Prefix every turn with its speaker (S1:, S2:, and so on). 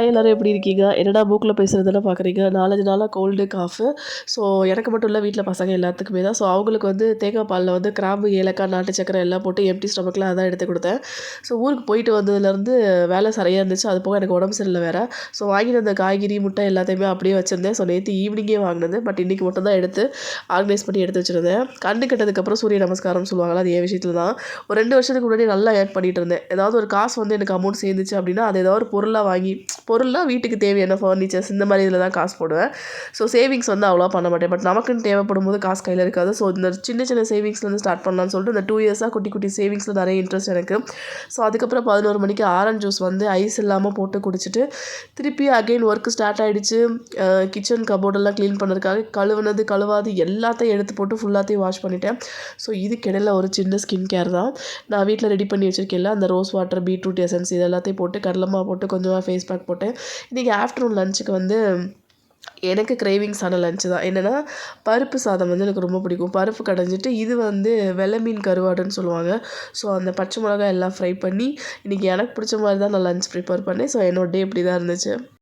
S1: எல்லாரும் எப்படி இருக்கீங்க? என்னடா மூக்குல பேசுறதெல்லாம் பார்க்குறீங்க? 4, 5 நாளா கோல்டு, காஃபு. ஸோ எனக்கு மட்டும் இல்ல வீட்ல பசங்க எல்லாத்துக்குமே தான். ஸோ அவங்களுக்கு வந்து தேங்காய் பால்ல வந்து கிராம்பு, ஏலக்காய், நாட்டு சர்க்கரை எல்லாம் போட்டு எம்ப்டி ஸ்டொமக்ல அதான் எடுத்து குடுத்தேன். ஸோ ஊருக்கு போயிட்டு வந்ததுலேருந்து வேலை சரியா இருந்துச்சு. அது போக எனக்கு உடம்பு சரியில்ல வேற. ஸோ வாங்கிட்டு வந்த காய்கறி, முட்டை எல்லாத்தையுமே அப்படியே வச்சிருந்தேன். ஸோ நேத்து ஈவினிங்கே வாங்குனது. பட் இன்னைக்கு மட்டும் தான் எடுத்து ஆர்கனைஸ் பண்ணி எடுத்து வச்சிருந்தேன். கண்ணு கெட்டதுக்கப்புறம் சூரிய நமஸ்காரம்னு சொல்லுவாங்கல்ல, அது என் விஷயத்துல தான். ஒரு 2 வருஷத்துக்கு முன்னாடி நல்லா ஏர்ன் பண்ணிட்டு இருந்தேன். ஏதாவது ஒரு காசு வந்து எனக்கு அமௌண்ட் சேர்ந்துச்சு அப்படின்னா, அது ஏதாவது ஒரு பொருளா வாங்கி பொருள்னா வீட்டுக்கு தேவையான ஃபர்னிச்சர்ஸ் இந்த மாதிரி இதில் தான் காசு போடுவேன். ஸோ சேவிங்ஸ் வந்து அவ்வளோவா பண்ண மாட்டேன். பட் நமக்குன்னு தேவைப்படும்போது காசு கையில் இருக்காது. ஸோ இந்த சின்ன சின்ன சேவிங்ஸ்லேருந்து ஸ்டார்ட் பண்ணலாம்னு சொல்லிட்டு இந்த 2 இயர்ஸாக குட்டி குட்டி சேவிங்ஸில் நிறைய இன்ட்ரெஸ்ட் எனக்கு. ஸோ அதுக்கப்புறம் 11 மணிக்கு ஆரஞ்சு ஜூஸ் வந்து ஐஸ் இல்லாமல் போட்டு குடிச்சிட்டு திருப்பி அகைன் ஒர்க் ஸ்டார்ட் ஆகிடுச்சு. கிச்சன் கபோர்டெல்லாம் க்ளீன் பண்ணுறதுக்காக கழுவுனது கழுவாது எல்லாத்தையும் எடுத்து போட்டு ஃபுல்லாத்தையும் வாஷ் பண்ணிட்டேன். ஸோ இதுக்கிடையில் ஒரு சின்ன ஸ்கின் கேர் தான் நான் வீட்டில் ரெடி பண்ணி வச்சுருக்கேன்ல, அந்த ரோஸ் வாட்டர், பீட்ரூட் எசன்ஸ் இது எல்லாத்தையும் போட்டு கடலமாவு போட்டு கொஞ்சமாக ஃபேஸ் பேக் போட்டேன். இன்றைக்கி ஆஃப்டர்நூன் லஞ்சுக்கு வந்து எனக்கு கிரேவிங்ஸான லஞ்சு தான். என்னென்னா பருப்பு சாதம் வந்து எனக்கு ரொம்ப பிடிக்கும். பருப்பு கடைஞ்சிட்டு இது வந்து வெள்ளை மீன் கருவாடுன்னு சொல்லுவாங்க. ஸோ அந்த பச்சை மிளகாய் எல்லாம் ஃப்ரை பண்ணி இன்றைக்கி எனக்கு பிடிச்ச மாதிரி தான் நான் லஞ்ச் ப்ரிப்பேர் பண்ணேன். ஸோ என்னோட டே இப்படி தான் இருந்துச்சு.